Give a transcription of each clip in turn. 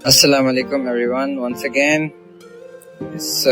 अस्सलाम वालेकुम everyone, once again इस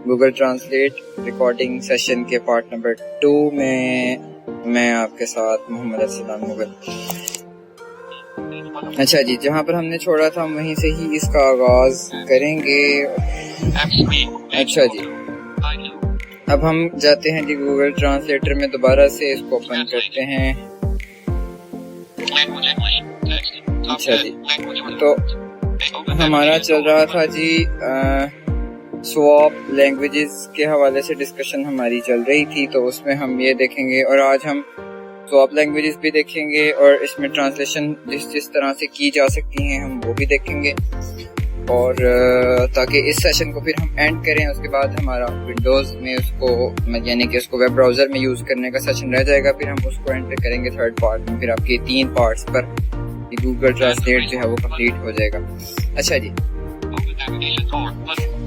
गूगल ट्रांसलेट रिकॉर्डिंग सेशन के पार्ट नंबर 2 में मैं आपके साथ मोहम्मद अस्सलाम मुगल। अच्छा जी, जहाँ पर हमने छोड़ा था वहीं से ही इसका आगाज करेंगे। अच्छा जी, अब हम जाते हैं जी गूगल ट्रांसलेटर में, दोबारा से इसको ओपन करते हैं। अच्छा जी, तो हमारा चल रहा था जी स्वैप लैंग्वेजेस के हवाले से डिस्कशन हमारी चल रही थी, तो उसमें हम ये देखेंगे और आज हम स्वैप लैंग्वेजेस भी देखेंगे और इसमें ट्रांसलेशन जिस तरह से की जा सकती हैं हम वो भी देखेंगे। और ताकि इस सेशन को फिर हम एंड करें, उसके बाद हमारा विंडोज़ में उसको यानी कि उसको वेब ब्राउज़र में यूज़ करने का सेशन रह जाएगा, फिर हम उसको एंड करेंगे थर्ड पार्ट में। फिर आपके 3 पार्ट्स पर गूगल ट्रांसलेट जो है वो कंप्लीट हो जाएगा। अच्छा जी,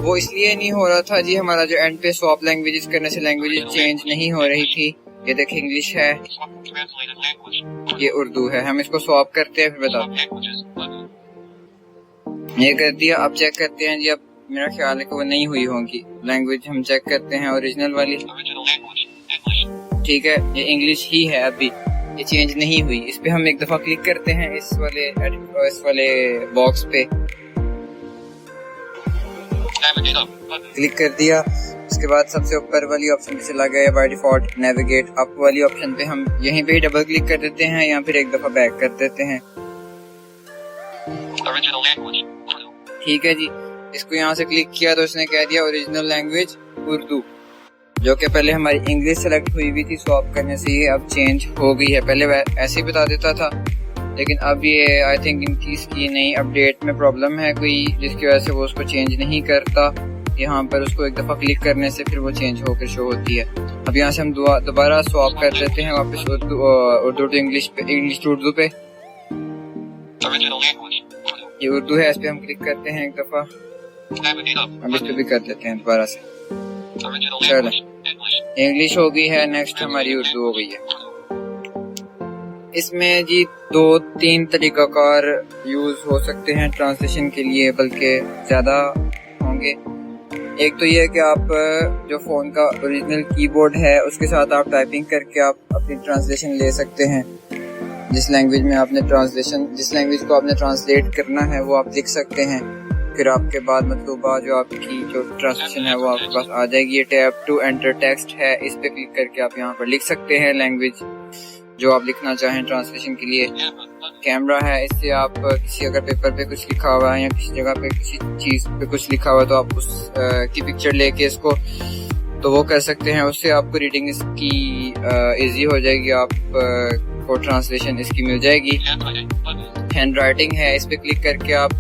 वो इसलिए नहीं हो रहा था जी हमारा जो एंड पे स्वैप लैंग्वेजेस करने से लैंग्वेजेस चेंज नहीं हो रही थी। ये देखिए, इंग्लिश है, ये उर्दू है, हम इसको स्वैप करते हैं फिर बताते हैं। ये कर दिया, अब चेक करते हैं जी। अब मेरा ख्याल है कि वो नहीं हुई होगी लैंग्वेज, हम चेक करते हैं ओरिजिनल वाली। ठीक है, ये इंग्लिश ही है, अभी ये चेंज नहीं हुई। इस पे हम एक दफा क्लिक करते हैं इस वाले बॉक्स पे क्लिक कर दिया। उसके बाद सबसे ऊपर वाली ऑप्शन पे चला गया बाय डिफॉल्ट नेविगेट अप वाली ऑप्शन पे हम यहीं पे ही डबल क्लिक कर देते हैं, या फिर एक दफा बैक कर देते हैं। ठीक है जी, इसको यहाँ से क्लिक किया तो उसने कह दिया ओरिजिनल लैंग्वेज उर्दू, जो कि पहले हमारी इंग्लिश सेलेक्ट हुई थी स्वैप करने से, ये अब चेंज हो गई है। पहले ऐसे ही बता देता था, लेकिन अब ये आई थिंक इनकी इसकी नई अपडेट में प्रॉब्लम है कोई, जिसकी वजह से वो उसको चेंज नहीं करता। यहाँ पर उसको एक दफ़ा क्लिक करने से फिर वो चेंज होकर शो होती है। अब यहाँ से हम दोबारा स्वैप कर देते हैं वापस उर्दू टू इंग्लिश पे, इंग्लिश टू उर्दू पे। ये उर्दू है, इस पे हम क्लिक करते हैं एक दफ़ा। अब इस पे भी कर देते हैं दोबारा से। चलो, इंग्लिश हो गई है, नेक्स्ट हमारी उर्दू हो गई है। इसमें जी 2-3 तरीकाकार यूज हो सकते हैं ट्रांसलेशन के लिए, बल्कि ज़्यादा होंगे। एक तो ये है कि आप जो फ़ोन का ओरिजिनल कीबोर्ड है उसके साथ आप टाइपिंग करके आप अपनी ट्रांसलेशन ले सकते हैं। जिस लैंग्वेज में आपने जिस लैंग्वेज को आपने ट्रांसलेट करना है वो आप लिख सकते हैं। फिर आपके बाद मतलूबा जो आपकी जो ट्रांसलेशन है वो आपके पास आ जाएगी। ये टैब टू एंटर टेक्स्ट है, इस पे क्लिक करके आप यहाँ पर लिख सकते हैं लैंग्वेज जो आप लिखना चाहें ट्रांसलेशन के लिए। कैमरा है, इससे आप किसी अगर पेपर पे कुछ लिखा हुआ है या किसी जगह पे किसी चीज़ पे कुछ लिखा हुआ है तो आप उस की पिक्चर लेके इसको तो वो कर सकते हैं। उससे आपको रीडिंग इसकी इजी हो जाएगी, आप को ट्रांसलेशन इसकी मिल जाएगी। हैंड राइटिंग है, इस पे क्लिक करके आप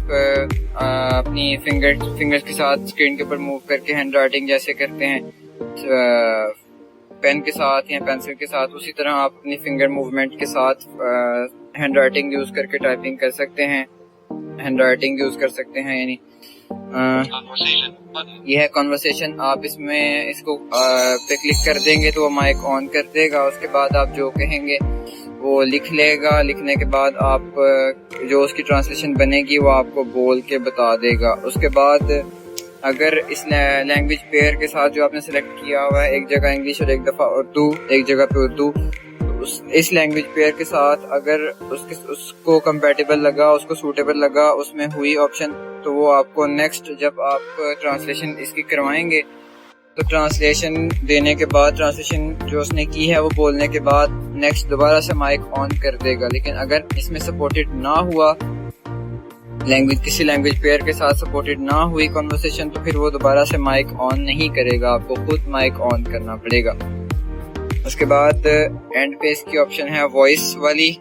अपनी फिंगर्स के साथ स्क्रीन के ऊपर मूव करके हैंड राइटिंग जैसे करते हैं पेन के साथ या पेंसिल के साथ, उसी तरह आप अपनी फिंगर मूवमेंट के साथ हैंड राइटिंग यूज करके टाइपिंग कर सकते हैं, हैंड राइटिंग यूज कर सकते हैं। यानी यह है कॉन्वर्सेशन। आप इसमें इसको पे क्लिक कर देंगे तो वो माइक ऑन कर देगा। उसके बाद आप जो कहेंगे वो लिख लेगा। लिखने के बाद आप जो उसकी ट्रांसलेशन बनेगी वो आपको बोल के बता देगा। उसके बाद अगर इस लैंग्वेज पेयर के साथ जो आपने सेलेक्ट किया हुआ है, एक जगह इंग्लिश और एक दफ़ा उर्दू, एक जगह पे उर्दू, इस लैंग्वेज पेयर के साथ अगर उसको कंपैटिबल लगा, उसको सूटेबल लगा, उसमें हुई ऑप्शन, तो वो आपको नेक्स्ट जब आप ट्रांसलेशन इसकी करवाएंगे तो ट्रांसलेशन देने के बाद, ट्रांसलेशन जो उसने की है वो बोलने के बाद नेक्स्ट दोबारा से माइक ऑन कर देगा। लेकिन अगर इसमें सपोर्टेड ना हुआ, किसी लैंग्वेज पेयर के साथ सपोर्टेड ना हुई कॉन्वर्सेशन, तो फिर वो दोबारा से माइक ऑन नहीं करेगा, आपको खुद माइक ऑन करना पड़ेगा। उसके बाद एंड पे इसकी ऑप्शन है वॉइस वाली,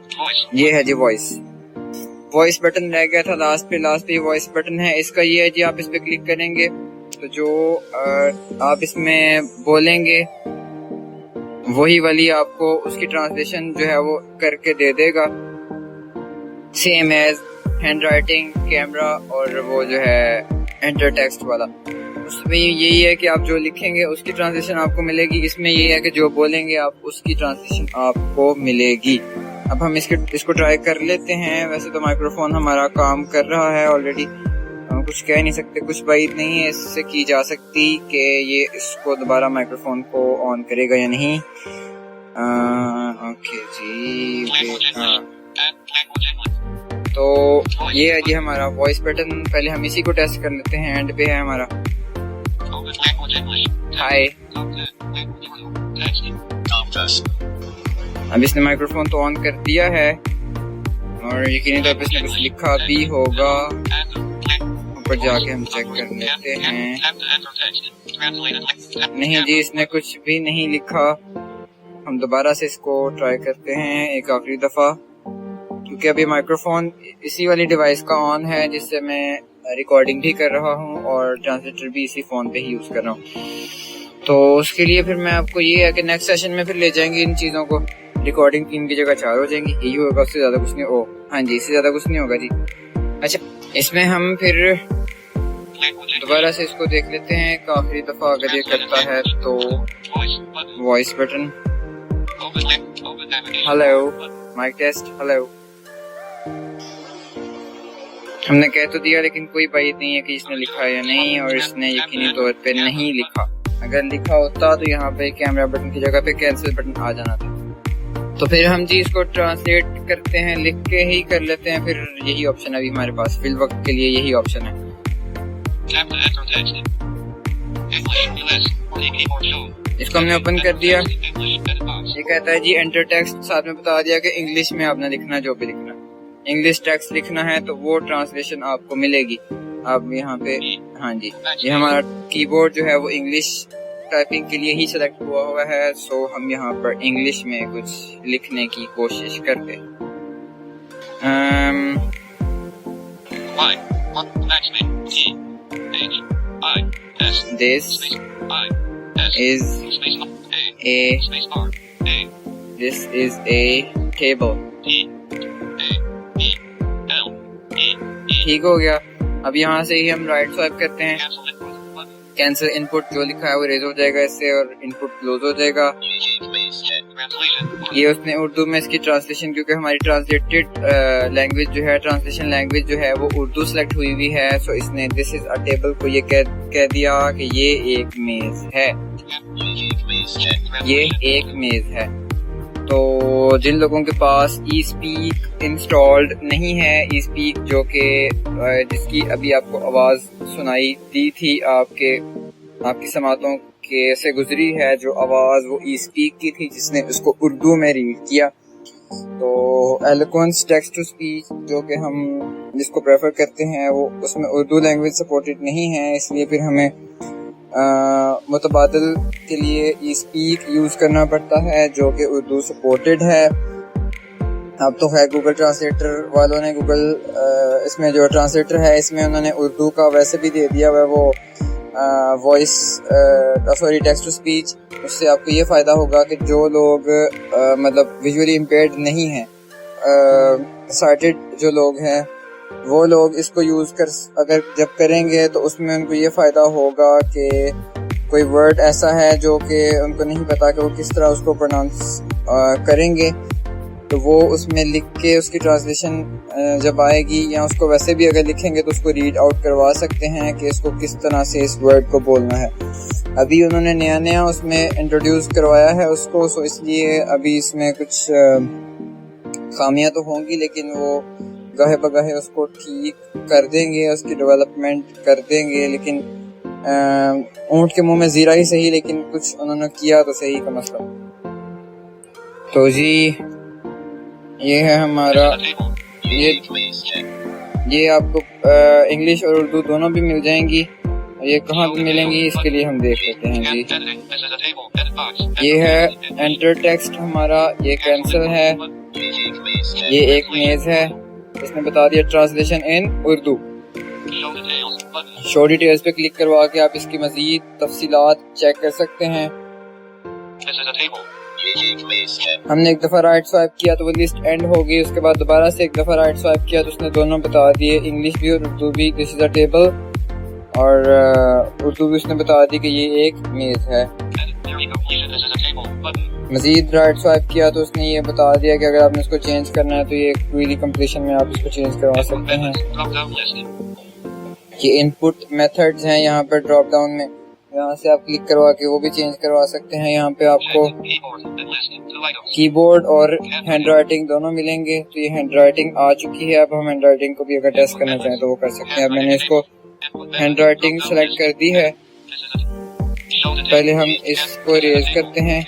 ये है जी वॉइस बटन रह गया था लास्ट पे वॉइस बटन है। इसका ये है जी, आप इस पे क्लिक करेंगे तो जो आप इसमें बोलेंगे वही वाली आपको उसकी ट्रांसलेशन जो है वो करके दे देगा, same as handwriting, camera और वो जो है एंटर टेक्स्ट वाला। उसमें यही है कि आप जो लिखेंगे उसकी ट्रांसलेशन आपको मिलेगी। इसमें यही है कि जो बोलेंगे आप उसकी ट्रांसलेशन आपको मिलेगी। अब हम इसको ट्राई कर लेते हैं। वैसे तो माइक्रोफोन हमारा काम कर रहा है ऑलरेडी, हम कुछ कह नहीं सकते, कुछ बात नहीं है इससे की जा सकती कि ये इसको दोबारा माइक्रोफोन को ऑन करेगा या नहीं। ओके जी, तो ये है जी हमारा वॉइस बटन। पहले हम इसी को टेस्ट कर लेते हैं। एंड पे है हमारा हाय। अब इसने माइक्रोफोन तो ऑन कर दिया है और यकीनी तौर पे इसने कुछ लिखा भी होगा। ऊपर जाके हम चेक कर लेते हैं। नहीं जी, इसने कुछ भी नहीं लिखा। हम दोबारा से इसको ट्राई करते हैं एक आखिरी दफा, क्योंकि अभी माइक्रोफोन इसी वाली डिवाइस का ऑन है जिससे मैं रिकॉर्डिंग भी कर रहा हूँ और ट्रांसलेटर भी इसी फोन पे ही यूज कर रहा हूँ। तो उसके लिए फिर मैं आपको ये है कि नेक्स्ट सेशन में फिर ले जाएंगे इन चीज़ों को। रिकॉर्डिंग 3 की जगह 4 हो जाएंगी, यही होगा, उससे ज़्यादा कुछ नहीं। ओ हाँ जी, इससे ज़्यादा कुछ नहीं होगा जी। अच्छा, इसमें हम फिर दोबारा से इसको देख लेते हैं एक आखिरी दफ़ा। अगर ये करता है तो voice button, hello mic test, hello. हमने कह तो दिया लेकिन कोई बात नहीं है कि इसने लिखा है या नहीं, और इसने यकीनी तौर पे नहीं लिखा। अगर लिखा होता तो यहाँ पे कैमरा बटन की जगह पे कैंसिल बटन आ जाना था। तो फिर हम जी इसको ट्रांसलेट करते हैं, लिख के ही कर लेते हैं। फिर यही ऑप्शन अभी हमारे पास फिल वक्त के लिए यही ऑप्शन है। इसको हमने ओपन कर दिया। ये कहता है जी एंटर टेक्स्ट, साथ में बता दिया कि इंग्लिश में आपने लिखना, जो भी लिखना, इंग्लिश टेक्स्ट लिखना है तो वो ट्रांसलेशन आपको मिलेगी। आप यहाँ पे हाँ जी, ये हमारा कीबोर्ड जो है वो इंग्लिश टाइपिंग के लिए ही सिलेक्ट हुआ है। सो हम यहाँ पर इंग्लिश में कुछ लिखने की कोशिश करते हैं। This is a table. ठीक हो गया। अब यहाँ से ही हम राइट स्वाइप करते हैं। कैंसिल इनपुट, जो लिखा है वो रेज हो जाएगा इससे और इनपुट क्लोज हो जाएगा। ये उसने उर्दू में इसकी ट्रांसलेशन, क्योंकि हमारी ट्रांसलेटेड लैंग्वेज जो है, ट्रांसलेशन लैंग्वेज जो है वो उर्दू सेलेक्ट हुई हुई है। सो इसने दिस इज अ टेबल को ये कह दिया कि ये एक मेज है, ये एक मेज है। तो जिन लोगों के पास ई स्पीक इंस्टॉल्ड नहीं है, ई स्पीक जो कि जिसकी अभी आपको आवाज़ सुनाई दी थी, आपकी समातों के से गुजरी है जो आवाज़, वो ई स्पीक की थी जिसने उसको उर्दू में रीड किया। तो एलोक्वेंस टेक्स्ट टू स्पीच जो कि हम जिसको प्रेफर करते हैं, वो उसमें उर्दू लैंग्वेज सपोर्टेड नहीं है, इसलिए फिर हमें मुतबादिल के लिए ई स्पीक यूज़ करना पड़ता है जो कि उर्दू सपोर्टेड है। अब तो है गूगल ट्रांसलेटर वालों ने, इसमें जो ट्रांसलेटर है इसमें उन्होंने उर्दू का वैसे भी दे दिया हुआ है वो टेक्स्ट टू स्पीच। उससे आपको ये फ़ायदा होगा कि जो लोग मतलब विजुअली इम्पेयर्ड नहीं हैं, साइटेड जो लोग हैं, वो लोग इसको यूज़ कर अगर जब करेंगे तो उसमें उनको ये फ़ायदा होगा कि कोई वर्ड ऐसा है जो कि उनको नहीं पता कि वो किस तरह उसको प्रोनाउंस करेंगे, तो वो उसमें लिख के उसकी ट्रांसलेशन जब आएगी, या उसको वैसे भी अगर लिखेंगे तो उसको रीड आउट करवा सकते हैं कि इसको किस तरह से इस वर्ड को बोलना है। अभी उन्होंने नया उसमें इंट्रोड्यूस करवाया है उसको, सो इसलिए अभी इसमें कुछ खामियां तो होंगी, लेकिन वो गाहे बगाहे उसको ठीक कर देंगे, उसकी डेवलपमेंट कर देंगे। लेकिन ऊंट के मुंह में जीरा ही सही, लेकिन कुछ उन्होंने किया तो सही का मसला। तो जी ये है हमारा, ये आपको इंग्लिश और उर्दू दोनों भी मिल जाएंगी। ये कहाँ पे मिलेंगी इसके लिए हम देख लेते हैं जी। ये है एंटर टेक्स्ट हमारा, ये कैंसिल है, ये एक मेज है, इसने बता दिया translation in Urdu. Show details पे क्लिक करवा के आप इसकी मजीद तफसीलात चेक कर सकते हैं। हमने एक दफ़ा राइट स्वाइप किया तो वो लिस्ट एंड हो गई, उसके बाद दोबारा से एक दफ़ा राइट स्वाइप किया तो उसने दोनों बता दिए, इंग्लिश भी और उर्दू भी। दिस इज़ अ टेबल, और उर्दू भी उसने बता दी कि ये एक मेज़ है। मजीद राइट स्वाइप किया तो उसने ये बता दिया कि अगर आपने इसको चेंज करना है तो ये क्वेरी कंप्लीशन में आप इसको चेंज करवा सकते हैं। ये इनपुट मेथड्स हैं यहाँ पर ड्रॉप डाउन में, यहाँ से आप क्लिक करवा के वो भी चेंज करवा सकते हैं। यहाँ पे आपको कीबोर्ड और हैंड राइटिंग दोनों मिलेंगे। तो ये हैंड राइटिंग आ चुकी है। अब हम हैंड राइटिंग को भी अगर टेस्ट करना चाहें तो वो कर सकते हैं। अब मैंने इसको हैंड राइटिंग सेलेक्ट कर दी है। पहले हम इसको इरेज करते हैं।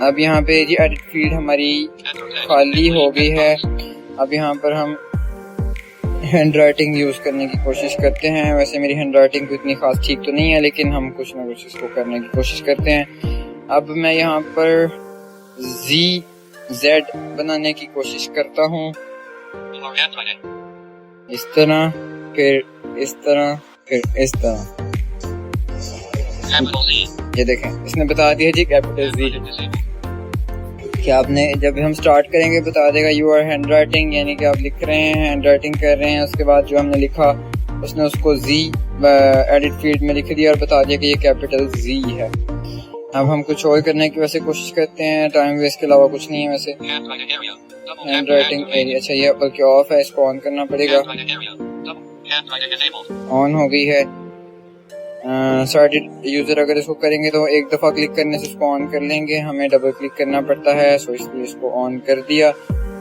अब यहाँ पे जी एडिट फील्ड हमारी खाली हो गई है। अब यहाँ पर हम हैंड राइटिंग यूज करने की कोशिश करते हैं। वैसे मेरी हैंड राइटिंग तो इतनी खास ठीक तो नहीं है, लेकिन हम कुछ ना कुछ इसको करने की कोशिश करते हैं। अब मैं यहाँ पर ZZ बनाने की कोशिश करता हूँ, इस तरह, फिर इस तरह, फिर इस तरह। ये देखें इसने बता दिया जी कैपिटल Z कि आपने जब हम स्टार्ट करेंगे बता देगा यू आर हैंड राइटिंग, यानी कि आप लिख रहे हैं, हैंड राइटिंग कर रहे हैं। उसके बाद जो हमने लिखा उसने उसको Z एडिट फील्ड में लिख दिया और बता दिया कि ये कैपिटल Z है। अब हम कुछ और करने की वैसे कोशिश करते हैं, टाइम वेस्ट के अलावा कुछ नहीं है वैसे। हैंड राइटिंग एरिया, अच्छा ये बल्कि ऑफ है, इसको ऑन करना पड़ेगा। ऑन हो गई है। स्टार्टेड यूजर अगर इसको करेंगे तो एक दफा क्लिक करने से इसको ऑन कर लेंगे, हमें डबल क्लिक करना पड़ता है, सो इसलिए इसको ऑन कर दिया।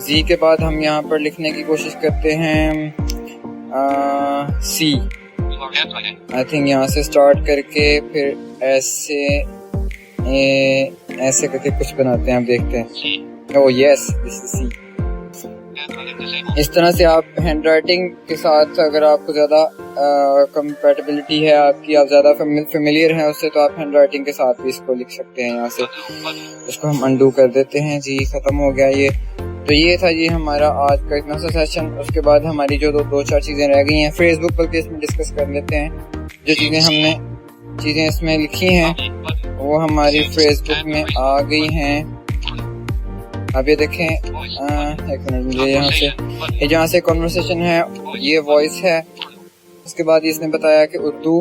Z के बाद हम यहाँ पर लिखने की कोशिश करते हैं C। आई थिंक यहाँ से स्टार्ट करके फिर ऐसे करके कुछ बनाते हैं, आप देखते हैं। Oh yes, this is C। इस तरह से आप हैंड राइटिंग के साथ अगर आपको ज़्यादा कंपैटिबिलिटी है आपकी, आप ज़्यादा फेमिलियर हैं उससे, तो आप हैंड राइटिंग के साथ भी इसको लिख सकते हैं। यहाँ से इसको हम अंडू कर देते हैं जी, ख़त्म हो गया ये। तो ये था जी हमारा आज का इतना सा सेशन। उसके बाद हमारी जो दो चार चीज़ें रह गई हैं, फेसबुक पर भी इसमें डिस्कस कर लेते हैं। जो चीज़ें इसमें लिखी हैं वो हमारी फेसबुक में आ गई हैं। अब ये देखें, एक मिनट, मुझे यहाँ से, ये जहाँ से कॉन्वर्सेशन है ये वॉइस है। उसके बाद इसने बताया कि उर्दू,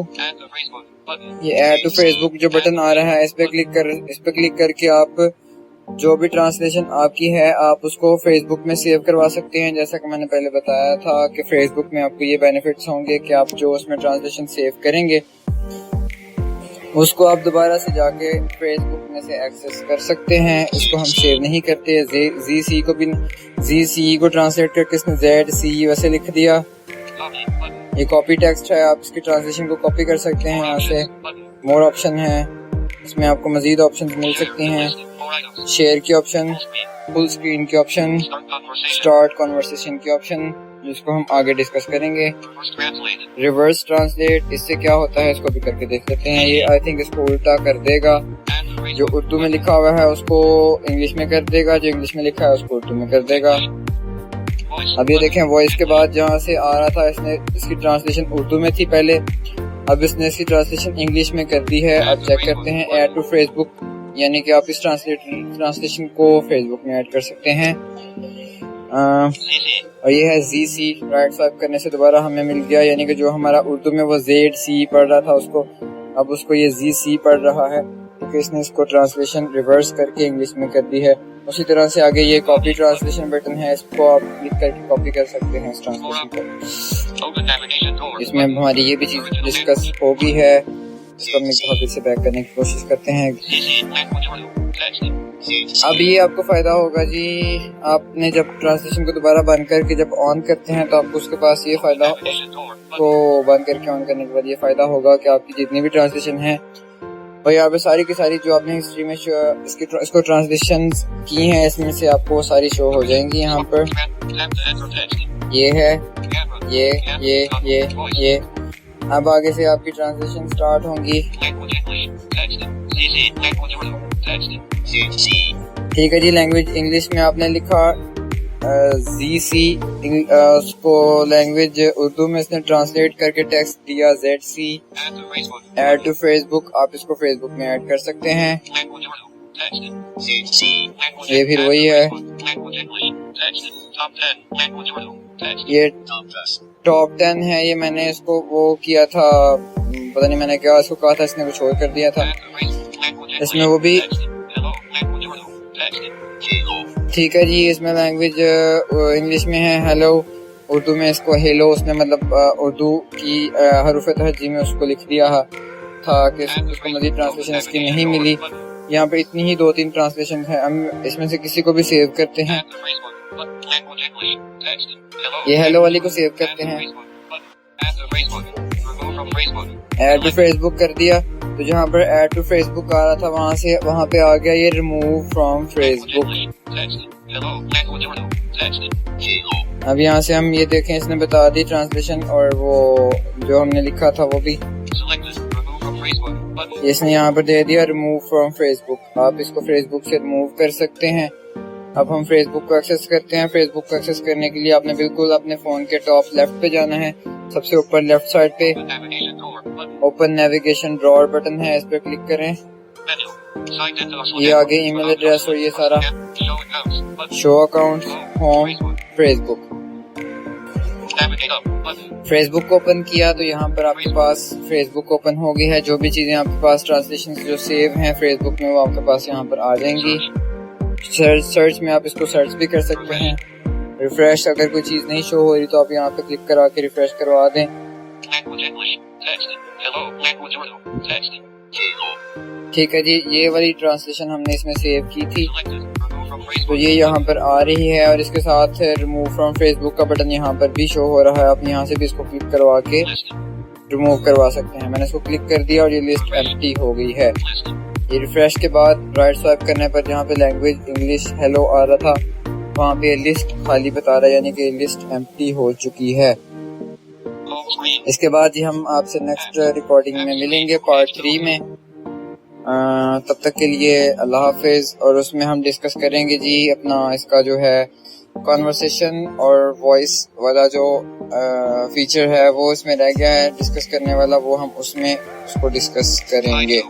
ये ऐड टू फेसबुक जो बटन आ रहा है इस पे क्लिक करके आप जो भी ट्रांसलेशन आपकी है आप उसको फेसबुक में सेव करवा सकते हैं। जैसा कि मैंने पहले बताया था कि फेसबुक में आपको ये बेनिफिट्स होंगे कि आप जो उसमें ट्रांसलेशन सेव करेंगे उसको आप दोबारा से जाके फेसबुक में से एक्सेस कर सकते हैं। इसको हम सेव नहीं करते। ZC को ट्रांसलेट करके इसने ZC वैसे लिख दिया। ये कॉपी टेक्स्ट है, आप इसकी ट्रांसलेशन को कॉपी कर सकते हैं। यहाँ से मोर ऑप्शन है, इसमें आपको मजीद ऑप्शन मिल सकती हैं। शेयर की ऑप्शन, फुल स्क्रीन की ऑप्शन, स्टार्ट कॉन्वर्सेशन की ऑप्शन, जिसको हम आगे डिस्कस करेंगे। रिवर्स ट्रांसलेट, इससे क्या होता है इसको भी करके देख लेते हैं। ये आई थिंक इसको उल्टा कर देगा, जो उर्दू में लिखा हुआ है उसको इंग्लिश में कर देगा, जो इंग्लिश में लिखा है उसको उर्दू में कर देगा। अब ये देखें वॉइस के बाद जहाँ से आ रहा था इसने इसकी ट्रांसलेशन उर्दू में थी पहले, अब इसने इसकी ट्रांसलेशन इंग्लिश में कर दी है। अब चेक करते हैं ऐड टू फेसबुक, यानी कि आप इस ट्रांसलेशन को फेसबुक में ऐड कर सकते हैं। और ये है ZC। राइट स्वाइप करने से दोबारा हमें मिल गया, यानी कि जो हमारा उर्दू में वो ZC पढ़ रहा था उसको अब उसको ये ZC पढ़ रहा है, क्योंकि इसने इसको ट्रांसलेशन रिवर्स करके इंग्लिश में कर दी है। उसी तरह से आगे ये कॉपी ट्रांसलेशन बटन है, इसको आप क्लिक करके कॉपी कर सकते हैं इस ट्रांसलेशन को। इसमें हमारी ये भी चीज डिस्कस हो गई है, इसको हम एक फिर से बैक करने की कोशिश करते हैं। अब ये आपको फायदा होगा जी, आपने जब ट्रांसलेशन को दोबारा बंद करके जब ऑन करते हैं तो आपको उसके पास ये फायदा, को बंद करके ऑन करने के बाद ये फायदा होगा कि आपकी जितनी भी ट्रांसलेशन है और यहाँ पे सारी की सारी जो आपने हिस्ट्री में इसको ट्रांसलेशन की हैं इसमें से आपको सारी शो हो जाएंगी। यहाँ पर ये है, ये अब आगे से आपकी ट्रांसलेशन स्टार्ट होंगी। ठीक है जी, लैंग्वेज इंग्लिश में आपने लिखा ZC, उसको लैंग्वेज उर्दू में इसने ट्रांसलेट करके टेक्स्ट दिया ZC। ऐड टू फेसबुक, आप इसको फेसबुक में ऐड कर सकते हैं। ये फिर वही है, ये टॉप 10 है। ये मैंने इसको वो किया था, पता नहीं मैंने क्या इसको कहा था, इसने कुछ और कर दिया था। इसमें वो भी ठीक है जी, इसमें लैंग्वेज इंग्लिश में है हेलो, उर्दू में इसको हेलो, उसने मतलब उर्दू की हरूफ तहजी में उसको लिख दिया था कि उसको मज़ीद ट्रांसलेशन इसकी नहीं मिली। यहाँ पे इतनी ही 2-3 ट्रांसलेशन है, हम इसमें से किसी को भी सेव करते हैं। ये हेलो वाली को सेव करते हैं, ऐड टू फेसबुक कर दिया, तो जहाँ पर ऐड टू फेसबुक आ रहा था वहाँ पे आ गया ये रिमूव फ्रॉम फेसबुक। अब यहाँ से हम ये देखें, इसने बता दी ट्रांसलेशन, और वो जो हमने लिखा था वो भी इसने यहाँ पर दे दिया रिमूव फ्रॉम फेसबुक। आप इसको फेसबुक से रिमूव कर सकते हैं। अब हम फेसबुक को एक्सेस करते हैं। फेसबुक को एक्सेस करने के लिए आपने बिल्कुल अपने फोन के टॉप लेफ्ट पे जाना है, सबसे ऊपर लेफ्ट साइड पे ओपन नेविगेशन ड्रॉअर बटन है, इस पर क्लिक करें। ये आगे ईमेल एड्रेस और ये सारा show account, home, Facebook. Facebook को ओपन किया तो यहाँ पर आपके पास फेसबुक ओपन हो गई है। जो भी चीजें आपके पास ट्रांसलेशन जो सेव हैं फेसबुक में वो आपके पास यहाँ पर आ जाएंगी। सर्च में आप इसको सर्च भी कर सकते हैं। रिफ्रेश, अगर कोई चीज नहीं शो हो रही तो आप यहाँ पे क्लिक करा के रिफ्रेश करवा दें। ठीक है जी, ये वाली ट्रांसलेशन हमने इसमें सेव की थी, तो ये यहाँ पर आ रही है, और इसके साथ रिमूव फ्रॉम फेसबुक का बटन यहाँ पर भी शो हो रहा है। आप यहाँ से भी इसको क्लिक करवा के रिमूव करवा सकते हैं। मैंने इसको क्लिक कर दिया और ये लिस्ट एम्प्टी हो गई है। ये रिफ्रेश के बाद राइट स्वाइप करने पर जहाँ पे लैंग्वेज इंग्लिश हेलो आ रहा था वहाँ पे लिस्ट खाली बता रहा है, यानी कि लिस्ट एम्प्टी हो चुकी है। इसके बाद ही हम आपसे नेक्स्ट रिकॉर्डिंग में मिलेंगे पार्ट 3 में। तब तक के लिए अल्लाह हाफिज। और उसमें हम डिस्कस करेंगे जी अपना इसका जो है कॉन्वर्सेशन और वॉइस वाला जो फीचर है वो इसमें रह गया है डिस्कस करने वाला, वो हम उसमें उसको डिस्कस करेंगे।